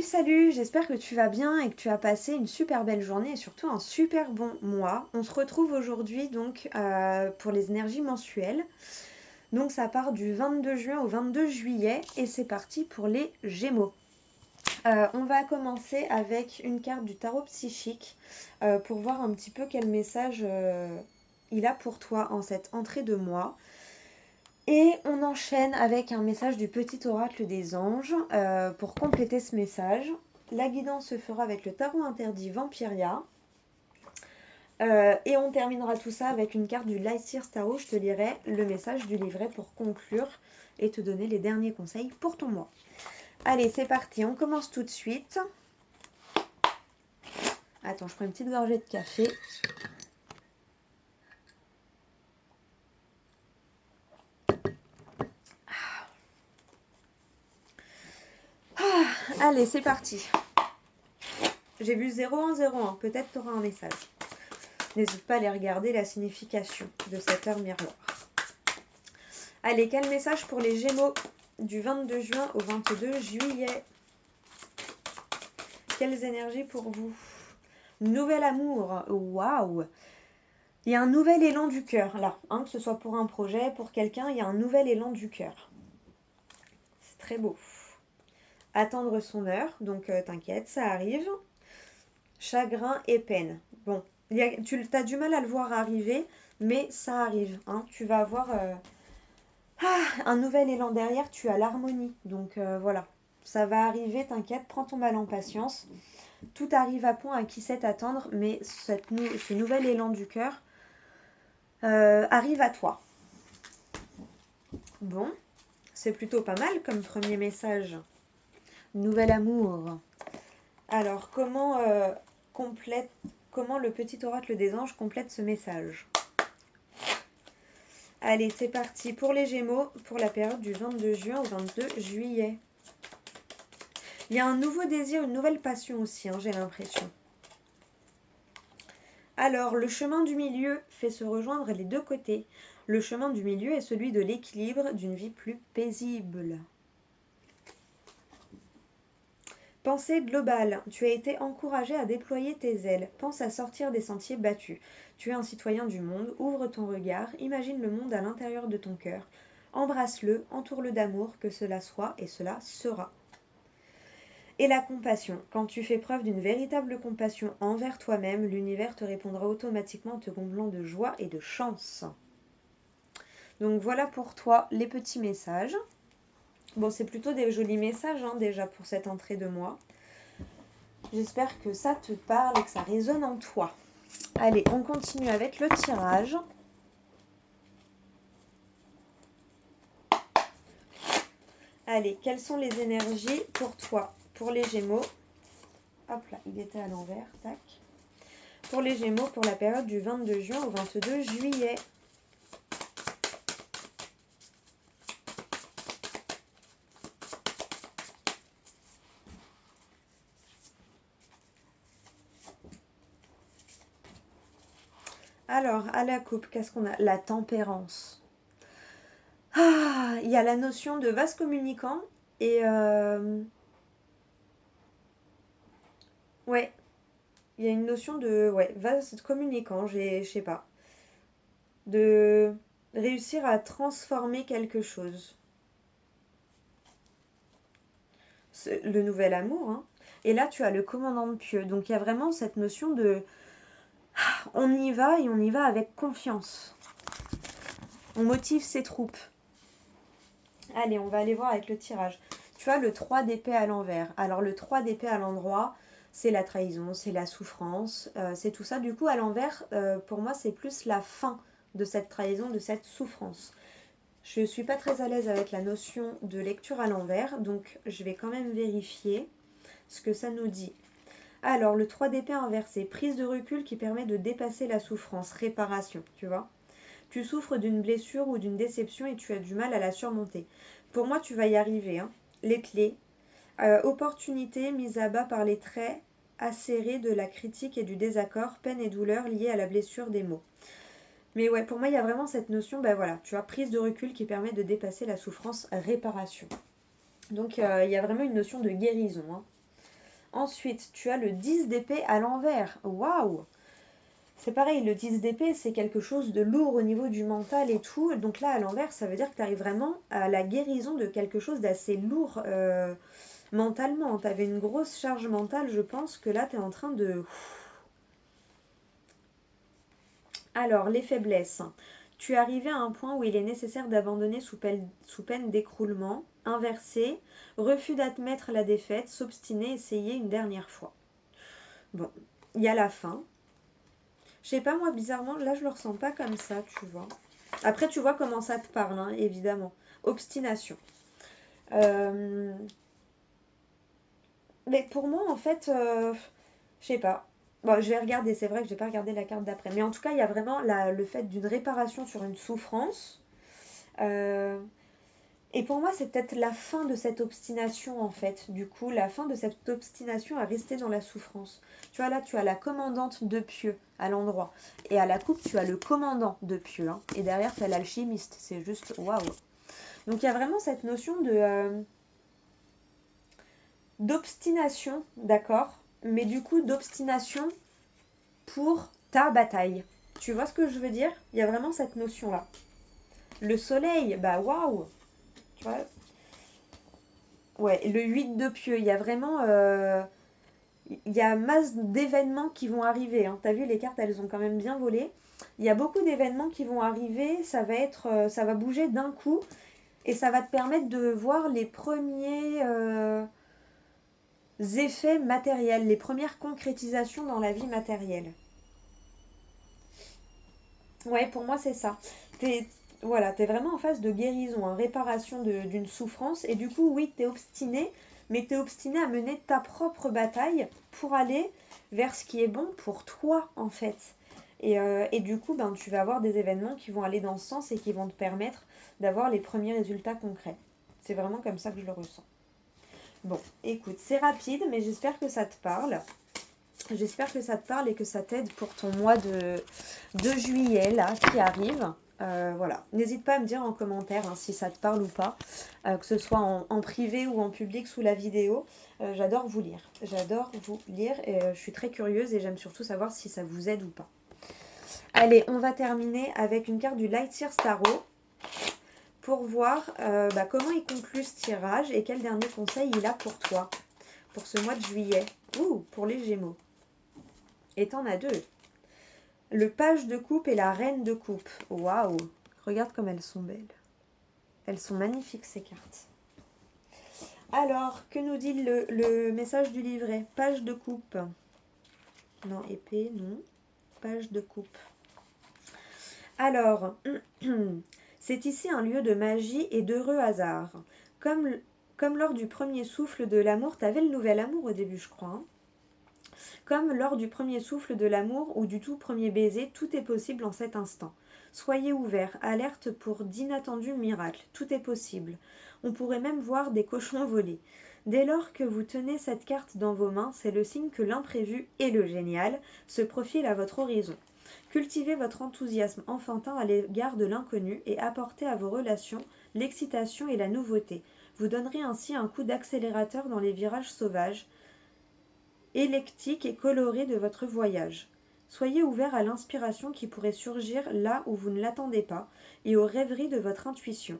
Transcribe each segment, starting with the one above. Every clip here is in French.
Salut, j'espère que tu vas bien et que tu as passé une super belle journée et surtout un super bon mois. On se retrouve aujourd'hui donc pour les énergies mensuelles. Donc ça part du 22 juin au 22 juillet et c'est parti pour les Gémeaux. On va commencer avec une carte du tarot psychique pour voir un petit peu quel message il a pour toi en cette entrée de mois. Et on enchaîne avec un message du petit oracle des anges pour compléter ce message. La guidance se fera avec le tarot interdit Vampiria. Et on terminera tout ça avec une carte du Lightseers Tarot. Je te lirai le message du livret pour conclure et te donner les derniers conseils pour ton mois. Allez, c'est parti, on commence tout de suite. Attends, je prends une petite gorgée de café. Allez, c'est parti. J'ai vu 0101, peut-être tu auras un message. N'hésite pas à aller regarder la signification de cette heure miroir. Allez, quel message pour les Gémeaux du 22 juin au 22 juillet? Quelles énergies pour vous? Nouvel amour, waouh! Il y a un nouvel élan du cœur, là. Que ce soit pour un projet, pour quelqu'un, il y a un nouvel élan du cœur. C'est très beau. Attendre son heure, donc t'inquiète, ça arrive. Chagrin et peine. Bon, tu as du mal à le voir arriver, mais ça arrive. Tu vas avoir un nouvel élan derrière, tu as l'harmonie. Donc voilà, ça va arriver, t'inquiète, prends ton mal en patience. Tout arrive à point à qui sait attendre, mais ce nouvel élan du cœur arrive à toi. Bon, c'est plutôt pas mal comme premier message. Nouvel amour. Alors, comment le petit oracle des anges complète ce message? Allez, c'est parti pour les Gémeaux, pour la période du 22 juin au 22 juillet. Il y a un nouveau désir, une nouvelle passion aussi, j'ai l'impression. Alors, le chemin du milieu fait se rejoindre les deux côtés. Le chemin du milieu est celui de l'équilibre, d'une vie plus paisible. Pensée globale. Tu as été encouragé à déployer tes ailes. Pense à sortir des sentiers battus. Tu es un citoyen du monde. Ouvre ton regard. Imagine le monde à l'intérieur de ton cœur. Embrasse-le, entoure-le d'amour, que cela soit et cela sera. Et la compassion. Quand tu fais preuve d'une véritable compassion envers toi-même, l'univers te répondra automatiquement en te comblant de joie et de chance. Donc voilà pour toi les petits messages. Bon, c'est plutôt des jolis messages déjà pour cette entrée de mois. J'espère que ça te parle et que ça résonne en toi. Allez, on continue avec le tirage. Allez, quelles sont les énergies pour toi, pour les Gémeaux? Hop là, il était à l'envers, tac. Pour les Gémeaux, pour la période du 22 juin au 22 juillet. Alors, à la coupe, qu'est-ce qu'on a? La tempérance. Il y a la notion de vase communicant et... Ouais, il y a une notion de vase communicant, je sais pas. De réussir à transformer quelque chose. Le nouvel amour. Et là, tu as le commandant de pieux. Donc, il y a vraiment cette notion de... On y va et on y va avec confiance. On motive ses troupes. Allez, on va aller voir avec le tirage. Tu as le 3 d'épée à l'envers. Alors, le 3 d'épée à l'endroit, c'est la trahison, c'est la souffrance, c'est tout ça. Du coup, à l'envers, pour moi, c'est plus la fin de cette trahison, de cette souffrance. Je ne suis pas très à l'aise avec la notion de lecture à l'envers, donc je vais quand même vérifier ce que ça nous dit. Alors, le 3 d'épée inversé, prise de recul qui permet de dépasser la souffrance, réparation, tu vois. Tu souffres d'une blessure ou d'une déception et tu as du mal à la surmonter. Pour moi, tu vas y arriver. Les clés, opportunité mise à bas par les traits acérés de la critique et du désaccord, peine et douleur liées à la blessure des mots. Mais ouais, pour moi, il y a vraiment cette notion, tu as prise de recul qui permet de dépasser la souffrance, réparation. Donc, il y a vraiment une notion de guérison. Ensuite, tu as le 10 d'épée à l'envers. Waouh! C'est pareil, le 10 d'épée, c'est quelque chose de lourd au niveau du mental et tout. Donc là, à l'envers, ça veut dire que tu arrives vraiment à la guérison de quelque chose d'assez lourd mentalement. Tu avais une grosse charge mentale, je pense que là, tu es en train de... Alors, les faiblesses. Tu es arrivé à un point où il est nécessaire d'abandonner sous peine d'écroulement, inverser, refus d'admettre la défaite, s'obstiner, essayer une dernière fois. Bon, il y a la fin. Je sais pas, moi, bizarrement, là, je le ressens pas comme ça, tu vois. Après, tu vois comment ça te parle, hein, évidemment. Obstination. Mais pour moi, en fait, je sais pas. Bon, je vais regarder, c'est vrai que j'ai pas regardé la carte d'après. Mais en tout cas, il y a vraiment le fait d'une réparation sur une souffrance. Euh, et pour moi, c'est peut-être la fin de cette obstination, en fait. Du coup, la fin de cette obstination à rester dans la souffrance. Tu vois, là, tu as la commandante de pieux à l'endroit. Et à la coupe, tu as le commandant de pieux. Hein. Et derrière, tu as l'alchimiste. C'est juste waouh. Donc, il y a vraiment cette notion d'obstination, d'accord, mais du coup d'obstination pour ta bataille. Tu vois ce que je veux dire? Il y a vraiment cette notion-là. Le soleil, bah waouh! Tu vois? Ouais, le 8 de pieux, il y a vraiment... il y a masse d'événements qui vont arriver. Hein. T'as vu, les cartes, elles ont quand même bien volé. Il y a beaucoup d'événements qui vont arriver, ça va bouger d'un coup, et ça va te permettre de voir les premiers... effets matériels, les premières concrétisations dans la vie matérielle. Ouais, pour moi, c'est ça. T'es, voilà, t'es vraiment en phase de guérison, hein, réparation d'une souffrance. Et du coup, oui, t'es obstiné, mais t'es obstiné à mener ta propre bataille pour aller vers ce qui est bon pour toi, en fait. Et du coup, ben, tu vas avoir des événements qui vont aller dans ce sens et qui vont te permettre d'avoir les premiers résultats concrets. C'est vraiment comme ça que je le ressens. Bon, écoute, c'est rapide, mais j'espère que ça te parle. J'espère que ça te parle et que ça t'aide pour ton mois de juillet, là, qui arrive. Voilà. N'hésite pas à me dire en commentaire hein, si ça te parle ou pas, que ce soit en privé ou en public sous la vidéo. J'adore vous lire. J'adore vous lire et je suis très curieuse et j'aime surtout savoir si ça vous aide ou pas. Allez, on va terminer avec une carte du Lightyear Tarot pour voir comment il conclut ce tirage et quel dernier conseil il a pour toi, pour ce mois de juillet. Ouh, pour les Gémeaux. Et t'en as deux. Le page de coupe et la reine de coupe. Waouh! Regarde comme elles sont belles. Elles sont magnifiques ces cartes. Alors, que nous dit le message du livret? Page de coupe. Non, épée, non. Page de coupe. Alors, c'est ici un lieu de magie et d'heureux hasard. Comme lors du premier souffle de l'amour, t'avais le nouvel amour au début, je crois. Hein. Comme lors du premier souffle de l'amour ou du tout premier baiser, tout est possible en cet instant. Soyez ouverts, alerte pour d'inattendus miracles, tout est possible. On pourrait même voir des cochons voler. Dès lors que vous tenez cette carte dans vos mains, c'est le signe que l'imprévu et le génial se profilent à votre horizon. Cultivez votre enthousiasme enfantin à l'égard de l'inconnu et apportez à vos relations l'excitation et la nouveauté. Vous donnerez ainsi un coup d'accélérateur dans les virages sauvages, électique et coloré de votre voyage. Soyez ouvert à l'inspiration qui pourrait surgir là où vous ne l'attendez pas et aux rêveries de votre intuition,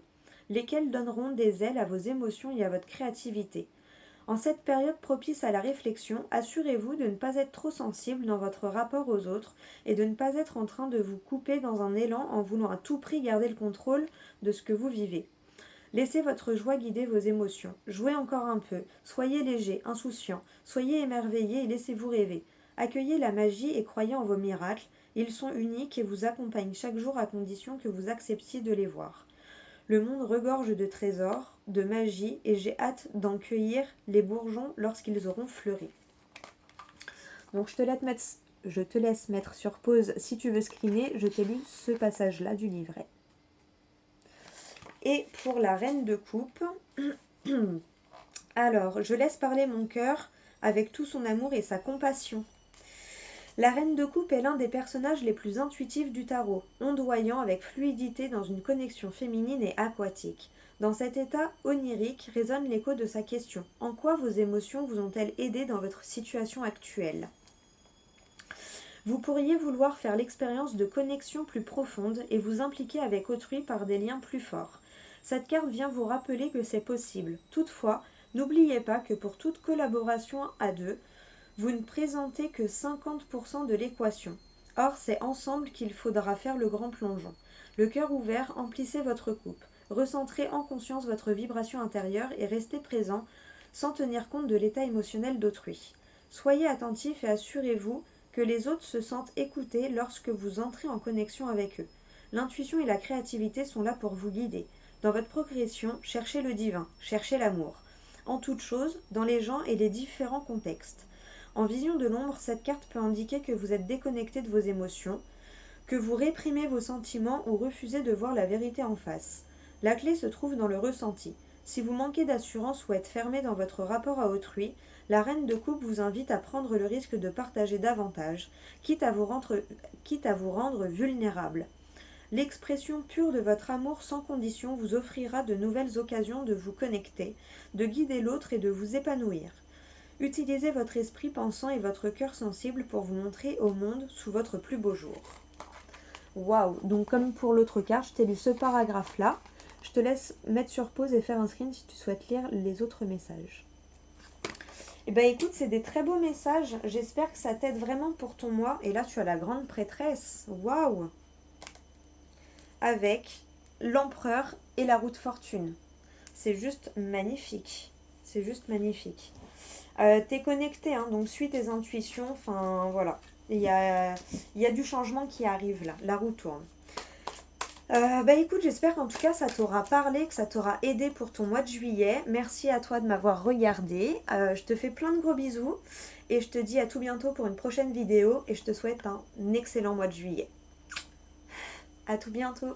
lesquelles donneront des ailes à vos émotions et à votre créativité. En cette période propice à la réflexion, assurez-vous de ne pas être trop sensible dans votre rapport aux autres et de ne pas être en train de vous couper dans un élan en voulant à tout prix garder le contrôle de ce que vous vivez. Laissez votre joie guider vos émotions. Jouez encore un peu. Soyez léger, insouciant. Soyez émerveillé et laissez-vous rêver. Accueillez la magie et croyez en vos miracles. Ils sont uniques et vous accompagnent chaque jour à condition que vous acceptiez de les voir. Le monde regorge de trésors, de magie, et j'ai hâte d'en cueillir les bourgeons lorsqu'ils auront fleuri. Donc je te laisse mettre sur pause si tu veux screener. Je t'ai lu ce passage-là du livret. Et pour la reine de coupe, alors, je laisse parler mon cœur avec tout son amour et sa compassion. La reine de coupe est l'un des personnages les plus intuitifs du tarot, ondoyant avec fluidité dans une connexion féminine et aquatique. Dans cet état onirique résonne l'écho de sa question. En quoi vos émotions vous ont-elles aidé dans votre situation actuelle? Vous pourriez vouloir faire l'expérience de connexion plus profonde et vous impliquer avec autrui par des liens plus forts. Cette carte vient vous rappeler que c'est possible. Toutefois, n'oubliez pas que pour toute collaboration à deux, vous ne présentez que 50% de l'équation. Or, c'est ensemble qu'il faudra faire le grand plongeon. Le cœur ouvert, emplissez votre coupe. Recentrez en conscience votre vibration intérieure et restez présent sans tenir compte de l'état émotionnel d'autrui. Soyez attentif et assurez-vous que les autres se sentent écoutés lorsque vous entrez en connexion avec eux. L'intuition et la créativité sont là pour vous guider. Dans votre progression, cherchez le divin, cherchez l'amour. En toute chose, dans les gens et les différents contextes. En vision de l'ombre, cette carte peut indiquer que vous êtes déconnecté de vos émotions, que vous réprimez vos sentiments ou refusez de voir la vérité en face. La clé se trouve dans le ressenti. Si vous manquez d'assurance ou êtes fermé dans votre rapport à autrui, la reine de coupe vous invite à prendre le risque de partager davantage, quitte à vous rendre vulnérable. L'expression pure de votre amour sans condition vous offrira de nouvelles occasions de vous connecter, de guider l'autre et de vous épanouir. Utilisez votre esprit pensant et votre cœur sensible pour vous montrer au monde sous votre plus beau jour. Waouh! Donc comme pour l'autre carte, je t'ai lu ce paragraphe-là. Je te laisse mettre sur pause et faire un screen si tu souhaites lire les autres messages. Eh bien écoute, c'est des très beaux messages. J'espère que ça t'aide vraiment pour ton mois. Et là, tu as la grande prêtresse. Waouh! Avec l'empereur et la roue de fortune. C'est juste magnifique. C'est juste magnifique. T'es connecté, hein, donc suis tes intuitions. Enfin, voilà. Il y a du changement qui arrive là. La roue tourne. Écoute, j'espère qu'en tout cas ça t'aura parlé, que ça t'aura aidé pour ton mois de juillet. Merci à toi de m'avoir regardé. Je te fais plein de gros bisous et je te dis à tout bientôt pour une prochaine vidéo et je te souhaite un excellent mois de juillet. À tout bientôt.